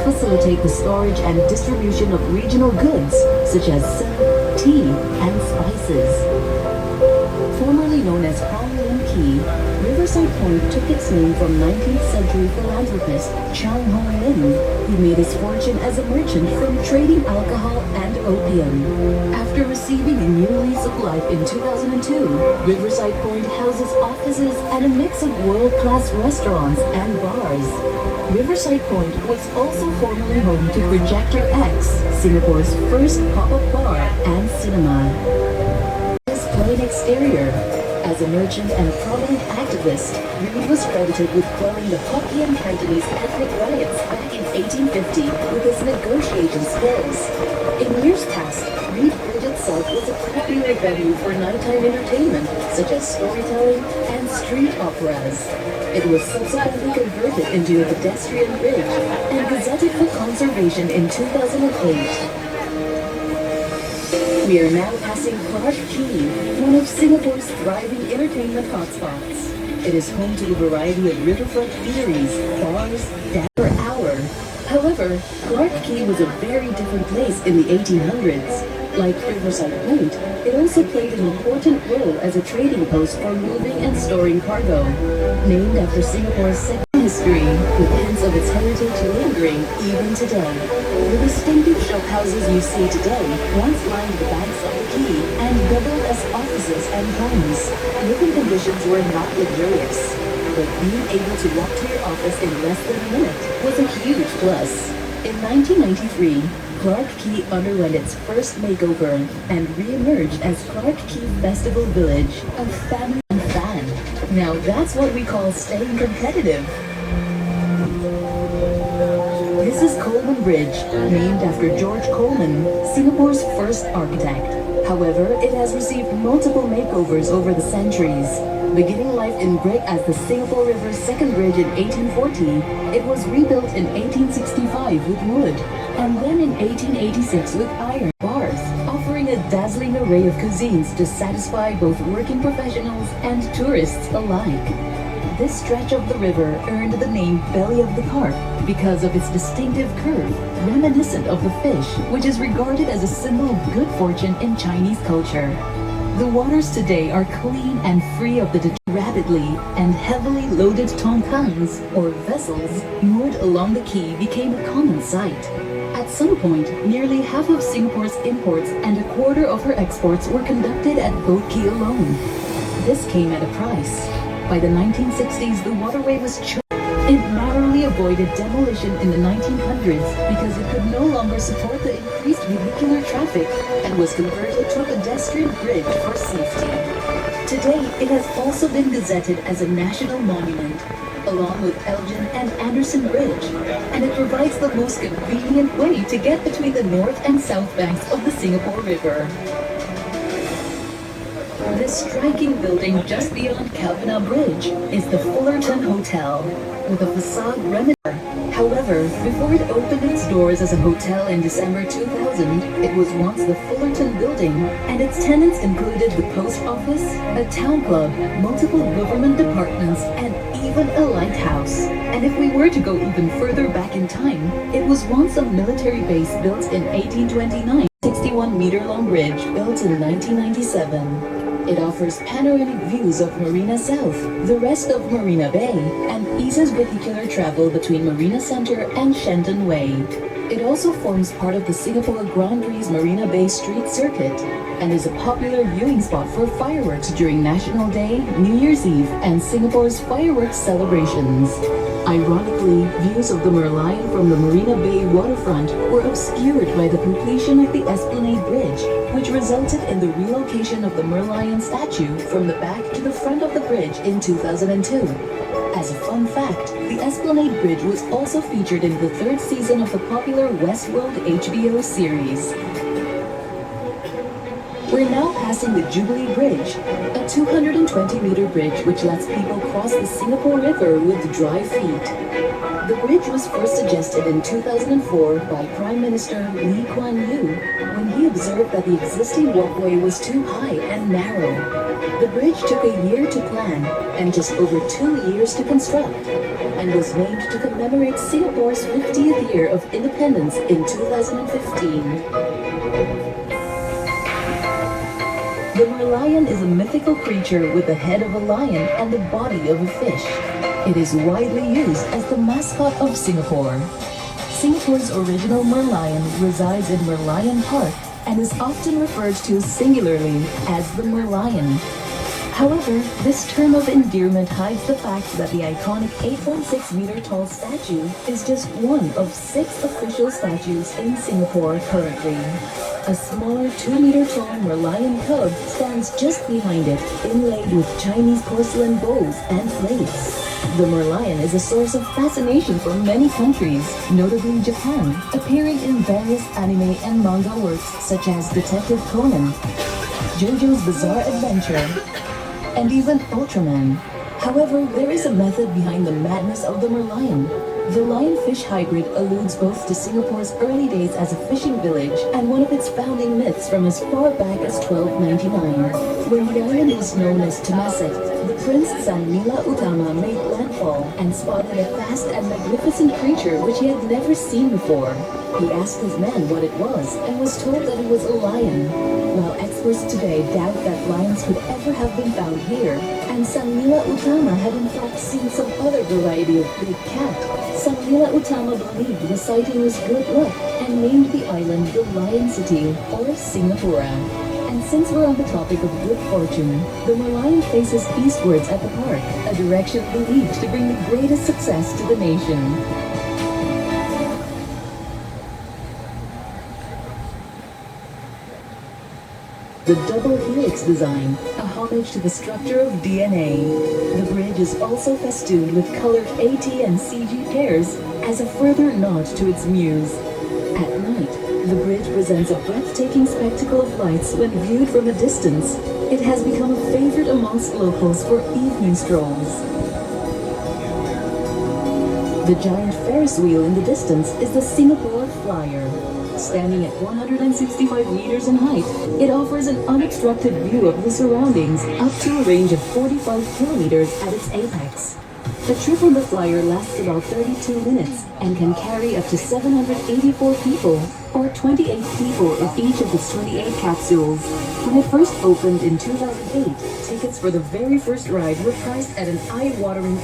facilitate the storage and distribution of regional goods such as silk, tea, and spices. Formerly known as Hong Key, Riverside Point took its name from 19th century philanthropist Chang Hong Lin, who made his fortune as a merchant from trading alcohol and opium. After receiving a new lease of life in 2002, Riverside Point houses offices and a mix of world-class restaurants and bars. Riverside Point was also formerly home to Projector X, Singapore's first pop-up bar and cinema. Plain exterior. As a merchant and prominent activist, Reed was credited with quelling the Hokkien Cantonese ethnic riots back in 1850 with his negotiating skills. In years past, Reed Bridge itself was a popular venue for nighttime entertainment, such as storytelling and street operas. It was subsequently converted into a pedestrian bridge and gazetted for conservation in 2008. We are now passing Clarke Quay, one of Singapore's thriving entertainment hotspots. It is home to a variety of riverfront eateries, bars, dance per hour. However, Clarke Quay was a very different place in the 1800s. Like Riverside Point, it also played an important role as a trading post for moving and storing cargo. Named after Singapore's second history, with hints of its heritage lingering even today. The distinctive shophouses you see today once lined the banks of the quay and doubled as offices and homes. Living conditions were not luxurious, but being able to walk to your office in less than a minute was a huge plus. In 1993, Clarke Quay underwent its first makeover and re-emerged as Clarke Quay Festival Village, a family and fan. Now that's what we call staying competitive. This is Coleman Bridge, named after George Coleman, Singapore's first architect. However, it has received multiple makeovers over the centuries. Beginning life in brick as the Singapore River's second bridge in 1840, it was rebuilt in 1865 with wood, and then in 1886 with iron bars, offering a dazzling array of cuisines to satisfy both working professionals and tourists alike. This stretch of the river earned the name Belly of the Carp because of its distinctive curve, reminiscent of the fish, which is regarded as a symbol of good fortune in Chinese culture. The waters today are clean and free of the rapidly and heavily loaded tongkans, or vessels, moored along the quay became a common sight. At some point, nearly half of Singapore's imports and a quarter of her exports were conducted at Boat Quay alone. This came at a price. By the 1960s, the waterway was It narrowly avoided demolition in the 1900s because it could no longer support the increased vehicular traffic and was converted to a pedestrian bridge for safety. Today, it has also been gazetted as a national monument, along with Elgin and Anderson Bridge, and it provides the most convenient way to get between the north and south banks of the Singapore River. This striking building just beyond Calvina Bridge is the Fullerton Hotel, with a facade reminiscent. However, before it opened its doors as a hotel in December 2000, it was once the Fullerton Building, and its tenants included the post office, a town club, multiple government departments, and even a lighthouse. And if we were to go even further back in time, it was once a military base built in 1829, 61-meter-long bridge built in 1997. It offers panoramic views of Marina South, the rest of Marina Bay, and eases vehicular travel between Marina Centre and Shenton Way. It also forms part of the Singapore Grand Prix Marina Bay Street Circuit and is a popular viewing spot for fireworks during National Day, New Year's Eve, and Singapore's fireworks celebrations. Ironically, views of the Merlion from the Marina Bay waterfront were obscured by the completion of the Esplanade Bridge, which resulted in the relocation of the Merlion statue from the back to the front of the bridge in 2002. As a fun fact, the Esplanade Bridge was also featured in the third season of the popular Westworld HBO series. We're now passing the Jubilee Bridge, a 220-meter bridge which lets people cross the Singapore River with dry feet. The bridge was first suggested in 2004 by Prime Minister Lee Kuan Yew when he observed that the existing walkway was too high and narrow. The bridge took a year to plan and just over 2 years to construct, and was named to commemorate Singapore's 50th year of independence in 2015. The merlion is a mythical creature with the head of a lion and the body of a fish. It is widely used as the mascot of Singapore. Singapore's original merlion resides in Merlion Park and is often referred to singularly as the merlion. However, this term of endearment hides the fact that the iconic 8.6-meter tall statue is just one of 6 official statues in Singapore currently. A smaller 2-meter tall merlion cub stands just behind it, inlaid with Chinese porcelain bowls and plates. The merlion is a source of fascination for many countries, notably Japan, appearing in various anime and manga works such as Detective Conan, JoJo's Bizarre Adventure, and even Ultraman. However, there is a method behind the madness of the merlion. The lionfish hybrid alludes both to Singapore's early days as a fishing village and one of its founding myths from as far back as 1299. When the island was known as Temasek, the Prince Sanmila Utama made landfall and spotted a vast and magnificent creature which he had never seen before. He asked his men what it was and was told that it was a lion. While experts today doubt that lions could ever have been found here, and Sanmila Utama had in fact seen some other variety of big cat, Sanmila Utama believed the sighting was good luck and named the island the Lion City, or Singapura. And since we're on the topic of good fortune, the merlion faces eastwards at the park, a direction believed to bring the greatest success to the nation. The double helix design, a homage to the structure of DNA. The bridge is also festooned with colored AT and CG pairs as a further nod to its muse. At night, the bridge presents a breathtaking spectacle of lights when viewed from a distance. It has become a favorite amongst locals for evening strolls. The giant Ferris wheel in the distance is the Singapore Flyer. Standing at 165 meters in height, it offers an unobstructed view of the surroundings up to a range of 45 kilometers at its apex. The trip on the Flyer lasts about 32 minutes and can carry up to 784 people, or 28 people in each of its 28 capsules. When it first opened in 2008, tickets for the very first ride were priced at an eye-watering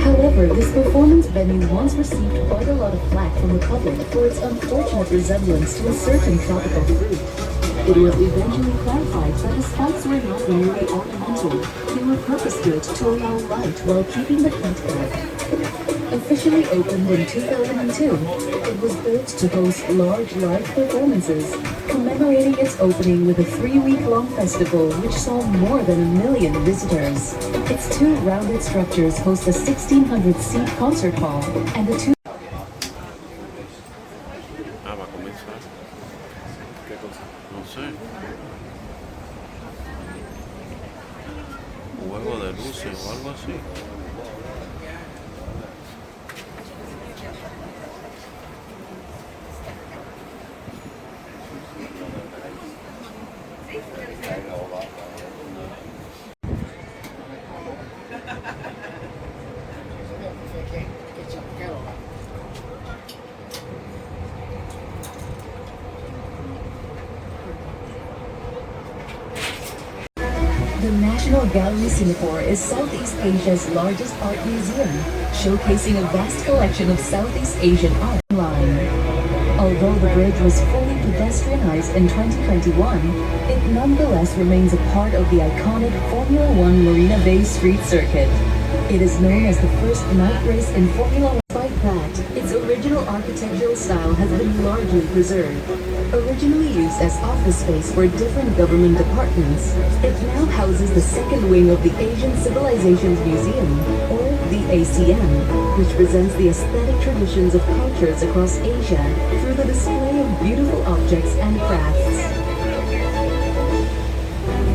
However, this performance venue once received quite a lot of flack from the public for its unfortunate resemblance to a certain tropical fruit. It was eventually clarified that the spikes were not merely ornamental, they were purpose-built to allow light while keeping the heat back. Officially opened in 2002, it was built to host large live performances, commemorating its opening with a 3-week-long festival which saw more than 1 million visitors. Its 2 rounded structures host a 1,600-seat concert hall and the 2 va a comenzar. ¿Qué cosa? No sé. Juego de luces o algo así. The National Gallery Singapore is Southeast Asia's largest art museum, showcasing a vast collection of Southeast Asian art online. Although the bridge was fully pedestrianized in 2021, it nonetheless remains a part of the iconic Formula One Marina Bay street circuit. It is known as the first night race in Formula One. Despite that, its original architectural style has been largely preserved. Originally used as office space for different government departments, it now houses the second wing of the Asian Civilizations Museum, or the ACM, which presents the aesthetic traditions of cultures across Asia through the display of beautiful objects and crafts.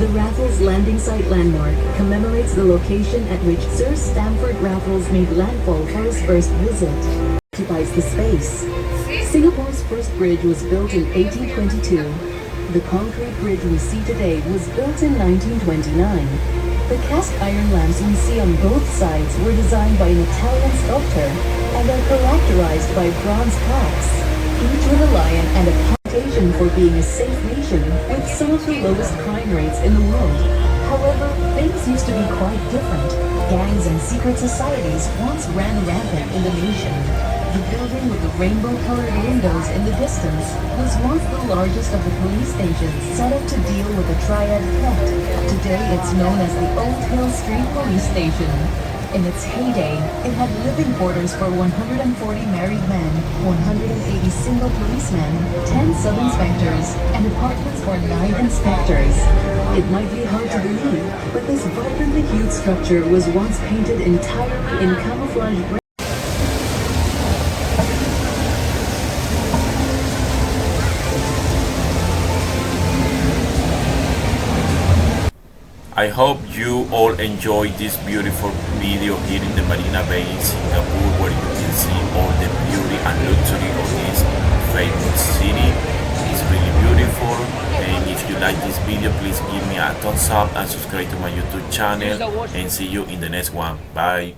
The Raffles Landing Site landmark commemorates the location at which Sir Stamford Raffles made landfall for his first visit. Occupies the space. Singapore's first bridge was built in 1822. The concrete bridge we see today was built in 1929. The cast iron lamps we see on both sides were designed by an Italian sculptor and are characterized by bronze plaques, each with a lion and a reputation for being a safe nation with some of the lowest crime rates in the world. However, things used to be quite different. Gangs and secret societies once ran rampant in the nation. The building with the rainbow-colored windows in the distance was once the largest of the police stations set up to deal with the triad theft. Today it's known as the Old Hill Street Police Station. In its heyday, it had living quarters for 140 married men, 180 single policemen, 10 sub-inspectors, and apartments for 9 inspectors. It might be hard to believe, but this vibrantly hued structure was once painted entirely in camouflage red. I hope you all enjoyed this beautiful video here in the Marina Bay in Singapore, where you can see all the beauty and luxury of this famous city. It's really beautiful, and if you like this video, please give me a thumbs up and subscribe to my YouTube channel, and see you in the next one. Bye.